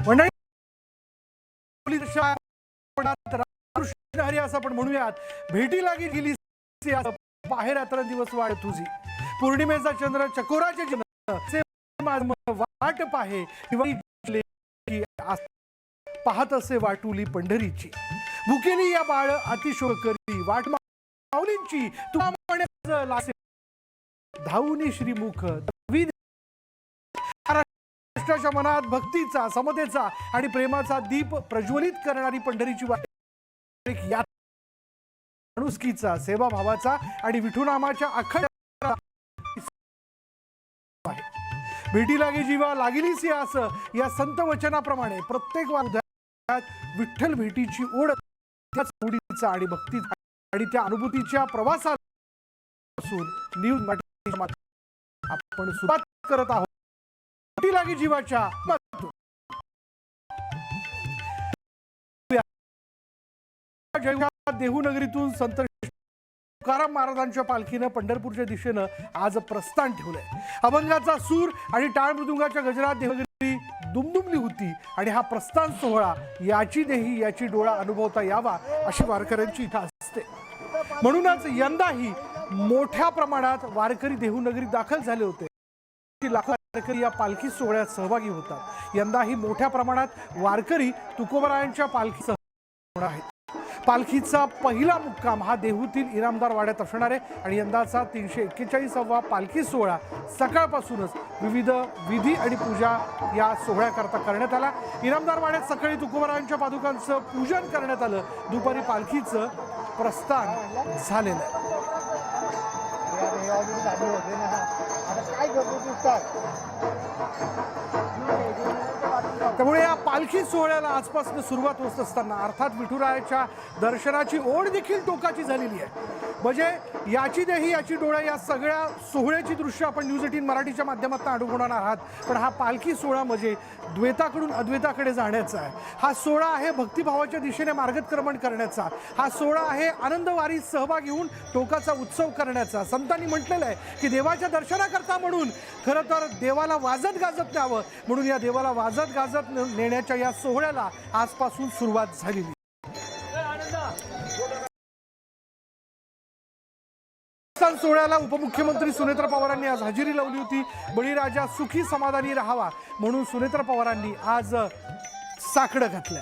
मंडळी हरी असं आपण म्हणूयात, भेटी लागी गेली बाहेर दिवस वाढ तुझी, पौर्णिमेचा चंद्र चकोराचे वाट पाहे पाहत असे वाटुली पंढरीची, भुकेली या बाळ अतिशोक करी वाट माऊलींची, तुला धावूनी श्रीमुख महाराष्ट्राच्या मनात भक्तीचा, समतेचा आणि प्रेमाचा दीप प्रज्वलित करणारी पंढरीची वाट, माणुसकीचा, सेवाभावाचा आणि विठुनामाच्या अखंड भेटी लागे जीवा लागेलीच यास या संत वचनाप्रमाणे प्रत्येक वाद्यात विठ्ठल भेटीची ओढ ओढीचा आणि भक्तीचा आणि त्या अनुभूतीच्या प्रवासापासून न्यूज आपण सुरुवात करत आहोत। भेटी लागे जीवाच्या देहूनगरीतून संत तुकाराम महाराजांच्या पालखीनं पंढरपूरच्या दिशेनं आज प्रस्थान ठेवलंय। अभंगाचा सूर आणि टाळ मृदुंगाच्या गजरात देहनगरी दुमदुमली होती आणि हा प्रस्थान सोहळा याची देही याची डोळा अनुभवता यावा अशी वारकऱ्यांची इच्छा असते। म्हणूनच यंदाही मोठ्या प्रमाणात वारकरी देहूनगरीत दाखल झाले होते। लाखो वारकरी या पालखी सोहळ्यात सहभागी होतात। यंदाही मोठ्या प्रमाणात वारकरी तुकोबरायांच्या पालखीसह होणार आहेत। पालखीचा पहिला मुक्काम हा देहूतील इनामदार वाड्यात असणार आहे आणि यंदाचा 341वा पालखी सोहळा सकाळपासूनच विविध विधी आणि पूजा या सोहळ्याकरता करण्यात आला। इनामदार वाड्यात सकाळी तुकोबरायांच्या पादुकांचं पूजन करण्यात आलं। दुपारी पालखीचं प्रस्थान झालेलं आहे। त्यामुळे या पालखी सोहळ्याला आजपासून सुरुवात होत असताना अर्थात विठुरायाच्या दर्शनाची ओढ देखील टोकाची झालेली आहे। म्हणजे याची देही याची डोळा या सगळ्या सोहळ्याची दृश्य आपण न्यूज 18 मराठीच्या माध्यमातून अनुभवणार आहात। पण हा पालखी सोहळा म्हणजे द्वैताकडून अद्वैताकडे जाण्याचा आहे। हा सोहळा आहे भक्तिभावाच्या दिशेने मार्गक्रमण करण्याचा। हा सोहळा आहे आनंद वारीत सहभागी होऊन टोकाचा उत्सव करण्याचा। संतांनी म्हटलेलं आहे की देवाच्या दर्शनाकरता म्हणून खरं तर देवाला वाजत गाजत न्यावं, म्हणून या देवाला वाजत गाजत नेण्याच्या या सोहळ्याला आजपासून सुरुवात झालेली। सोहळ्याला उपमुख्यमंत्री सुनेत्र पवारांनी आज हजेरी लावली होती। बळीराजा सुखी समाधानी राहावा म्हणून सुनेत्र पवारांनी आज साकडं घातलं।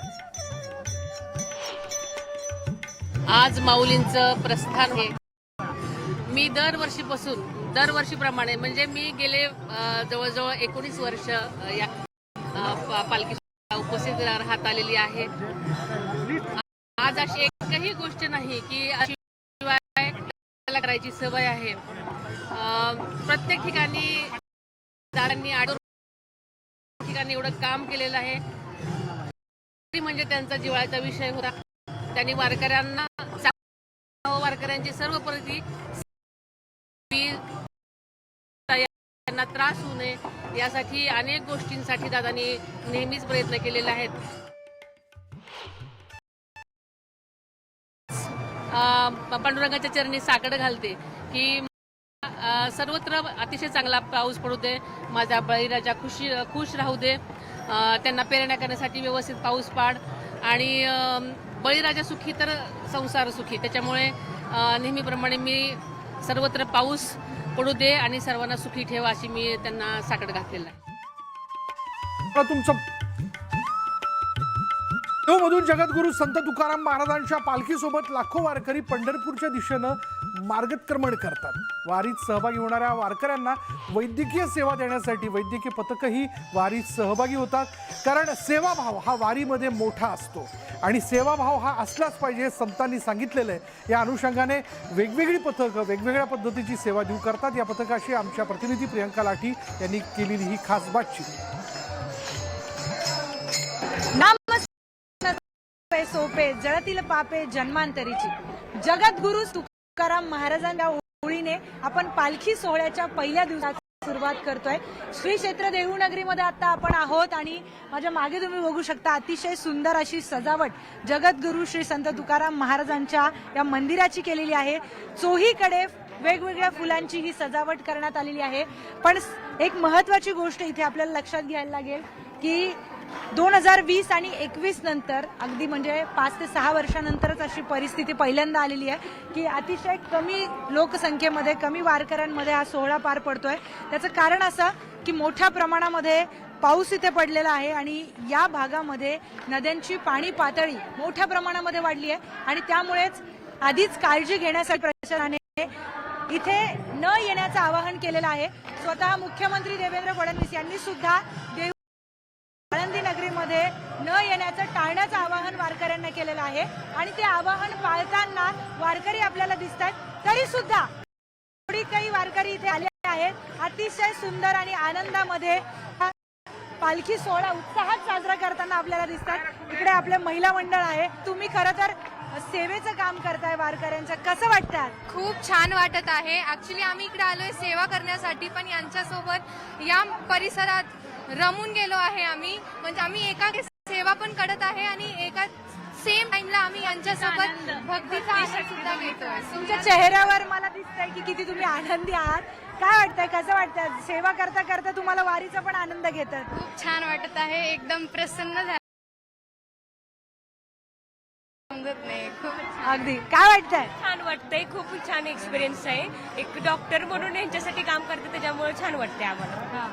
आज माऊलींचं प्रस्थान आहे। मी दरवर्षीप्रमाणे म्हणजे मी गेले जवळजवळ 19 वर्ष या पालखी उपस्थित राहत आलेली आहे। आज अशी एकही गोष्ट नाही की करायची सवय आहे। प्रत्येक ठिकाणी ठिकाणी एवढं काम केलेलं आहे म्हणजे त्यांचा जिव्हाळ्याचा विषय होता। त्यांनी वारकऱ्यांची सर्व प्रती त्यांना त्रास होऊ नये यासाठी अनेक गोष्टींसाठी दादांनी नेहमीच प्रयत्न केलेले आहेत। पांडुरंगाच्या चरणी साकड घालते की सर्वत्र अतिशय चांगला पाऊस पडू दे, माझा बळीराजा खुश राहू दे, त्यांना पेरण्या करण्यासाठी व्यवस्थित पाऊस पाड आणि बळीराजा सुखी तर संसार सुखी। त्याच्यामुळे नेहमीप्रमाणे मी सर्वत्र पाऊस पडू दे आणि सर्वांना सुखी ठेवा अशी मी त्यांना साकड घातलेलं आहे। मधून जगद्गुरु संत तुकाराम महाराजांच्या पालखीसोबत लाखो वारकरी पंढरपूरच्या दिशेनं मार्गक्रमण करतात। वारीत सहभागी होणाऱ्या वारकऱ्यांना वैद्यकीय सेवा देण्यासाठी वैद्यकीय पथकही वारीत सहभागी होतात। कारण सेवाभाव हा वारीमध्ये मोठा असतो आणि सेवाभाव हा असलाच पाहिजे संतांनी सांगितलेलं आहे। या अनुषंगाने वेगवेगळी पथकं वेगवेगळ्या पद्धतीची सेवा देऊ करतात। या पथकाशी आमच्या प्रतिनिधी प्रियंका लाठी यांनी केलेली ही खास बातचीत। सोपे जळतील पापे जन्मांतरीची, जगद्गुरु तुकाराम महाराजांच्या ओळीने आपण पालखी सोहळ्याच्या पहिल्या दिवसात सुरुवात करतोय। श्री क्षेत्र देहूनगरीमध्ये आता आपण आहोत आणि माझ्या मागे तुम्ही बघू शकता अतिशय सुंदर अशी सजावट जगद्गुरु श्री संत तुकाराम महाराजांच्या या मंदिराची केलेली आहे। चोहीकडे वेगवेगळ्या फुलांची ही सजावट करण्यात आलेली आहे। पण एक महत्त्वाची गोष्ट इथे आपल्याला लक्षात घ्यायला लागेल की 2020 आणि 21 नंतर अगदी म्हणजे 5 ते 6 वर्षानंतरच अशी परिस्थिती पहिल्यांदा आलेली आहे की अतिशय कमी लोकसंख्येमध्ये कमी वारकऱ्यांमध्ये हा सोहळा पार पडतोय. त्याचं कारण असं की मोठ्या प्रमाणामध्ये पाऊस इथे पडलेला आहे आणि या भागामध्ये नद्यांची पाणी पातळी मोठ्या प्रमाणामध्ये वाढली आहे आणि त्यामुळेच आधीच काळजी घेण्यासाठी प्रशासनाने इथे न येण्याचं आवाहन केलेलं आहे. स्वतः मुख्यमंत्री देवेंद्र फडणवीस यांनी सुद्धा आळंदी नगरीमध्ये न येण्याचं टाळण्याचं आवाहन वारकऱ्यांना केलेलं आहे आणि ते आवाहन पाळताना वारकरी आपल्याला दिसत आहेत. तरी सुद्धा थोडी काही वारकरी इथे आले आहेत. अतिशय सुंदर आणि आनंदामध्ये हा पालखी सोहळा उत्साहात साजरा करताना आपल्याला दिसतात. इकडे आपले महिला मंडळ आहे. तुम्ही खरं तर सेवेचं काम करताय वारकऱ्यांचं, कसं वाटतं? खूप छान वाटत आहे. ऍक्च्युली आम्ही इकडे आलोय सेवा करण्यासाठी, पण यांच्यासोबत या परिसरात रमून गेलो आहे आम्ही. म्हणजे आम्ही एका सेवा पण करत आहे आणि एका सेम टाइमला आम्ही यांच्यासोबत भक्तीचा आनंद सुद्धा घेतोय. तुमच्या चेहऱ्यावर मला दिसतंय की किती तुम्ही आनंदी आहात. काय वाटतंय, कसं वाटतंय? सेवा करता करता तुम्हाला वारीचा पण आनंद घेतात? खूप छान वाटत आहे. एकदम प्रसन्न झालं. समजत नाही. खूप अगदी काय वाटतंय? छान वाटतंय. खूप छान एक्सपिरियन्स आहे. एक डॉक्टर म्हणून यांच्यासाठी काम करते, त्याच्यामुळे छान वाटतंय आम्हाला.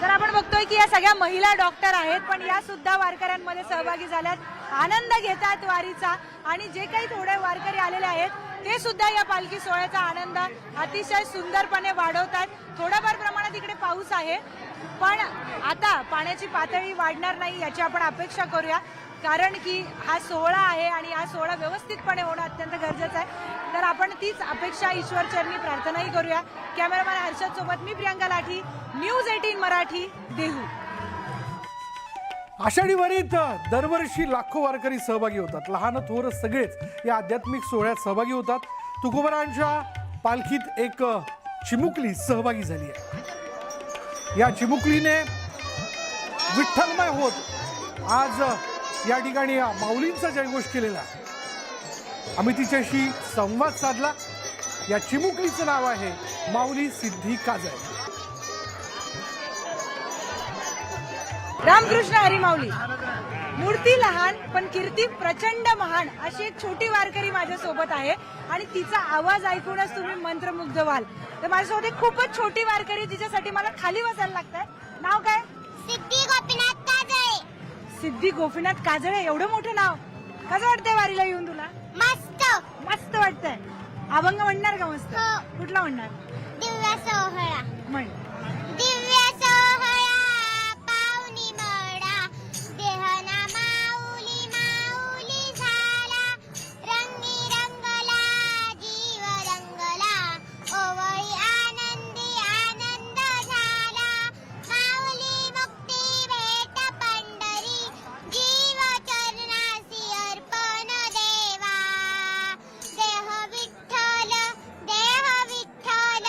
तर आपण बघतोय की या सगळ्या महिला डॉक्टर आहेत, पण या सुद्धा वारकऱ्यांमध्ये सहभागी झाल्यात, आनंद घेतात वारीचा. आणि जे काही थोडे वारकरी आलेले आहेत ते सुद्धा या पालखी सोहळ्याचा आनंद अतिशय सुंदरपणे वाढवतात. थोड्याफार प्रमाणात इकडे पाऊस आहे, पण आता पाण्याची पातळी वाढणार नाही याची आपण अपेक्षा करूया, कारण की हा सोहळा आहे आणि हा सोहळा व्यवस्थितपणे होणं अत्यंत गरजेचं आहे. तर आपण तीच अपेक्षा ईश्वरचरणी प्रार्थनाही करूया. कॅमेरामॅन हर्षद सोबत मी प्रियांका लाठी, न्यूज 18 मराठी, देहू. आषाढी वारीत दरवर्षी लाखो वारकरी सहभागी होतात. लहान थोर सगळेच या आध्यात्मिक सोहळ्यात सहभागी होतात. तुकोबारांच्या पालखीत एक चिमुकली सहभागी झाली आहे. या चिमुकलीने विठ्ठलमय होत आज या ठिकाणी माऊलींचा जयघोष केलेला आहे. आम्ही तिच्याशी संवाद साधला. या चिमुकलीचं नाव आहे माऊली सिद्धी काजळे. रामकृष्ण हरी माऊली. मूर्ती लहान पण कीर्ती प्रचंड महान अशी एक छोटी वारकरी माझ्या सोबत आहे आणि तिचा आवाज ऐकूनच तुम्ही मंत्रमुग्ध व्हाल. तर माझ्यासोबत एक खूपच छोटी वारकरी जिच्यासाठी मला खाली बसायला लागतंय. नाव काय? सिद्धी गोपीनाथ काजळे. सिद्धी गोपीनाथ काजळे. एवढं मोठं नाव. कसं वाटतंय वारीला येऊन तुला? मस्त. मस्त वाटतंय. अभंग म्हणणार का मस्त? हो. कुठला म्हणणार? दिव्य सोहळा. म्हण. दिव्य सोहळा पाहुणी मडा देहना माऊली माऊली झाला. रंगी रंगला जीव रंगला ओवळी आनंदी आनंद झाला. माऊली मुक्ती भेट पंढरी जीव चरणासी अर्पण देवा. देह विठ्ठल देह विठ्ठल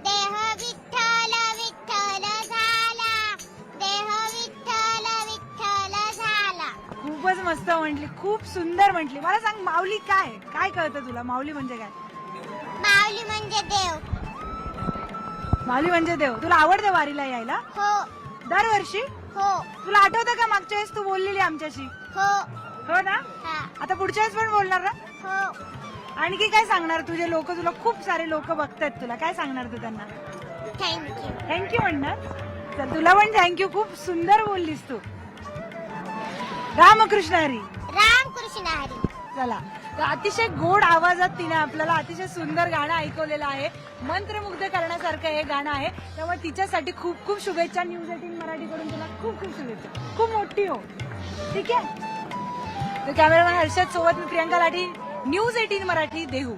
देह विठ्ठल विठ्ठल झाला. देह विठ्ठल विठ्ठल झाला. खूपच मस्त म्हटली, खूप सुंदर म्हटली. मला सांग माऊली काय काय कळतं तुला? माऊली म्हणजे काय? माऊली म्हणजे देव. माऊली म्हणजे देव. तुला आवडतं वारीला यायला? हो दरवर्षी? हो तुला आठवतं का मागच्या वेळेस तू बोललेली आमच्याशी? हो हो ना? हा आता पुढच्या वेळेस पण बोलणार ना? हो. आणखी काय सांगणार? तुझे लोक, तुला खूप सारे लोक बघतात, तुला काय सांगणार तू त्यांना? थँक्यू. थँक्यू म्हणणार. तर तुला पण थँक्यू. खूप सुंदर बोललीस तू. रामकृष्ण हरी. रामकृष्ण हरी. चला, तर अतिशय गोड आवाजात तिने आपल्याला अतिशय सुंदर गाणं ऐकवलेलं आहे. मंत्रमुग्ध करण्यासारखं हे गाणं आहे. त्यामुळे तिच्यासाठी खूप खूप शुभेच्छा. न्यूज 18 मराठीकडून तुला खूप खूप शुभेच्छा. खूप मोठी हो. ठीक आहे. तर कॅमेरामॅन हर्षद सोबत मी प्रियांका लाठी, न्यूज 18 मराठी, देहू.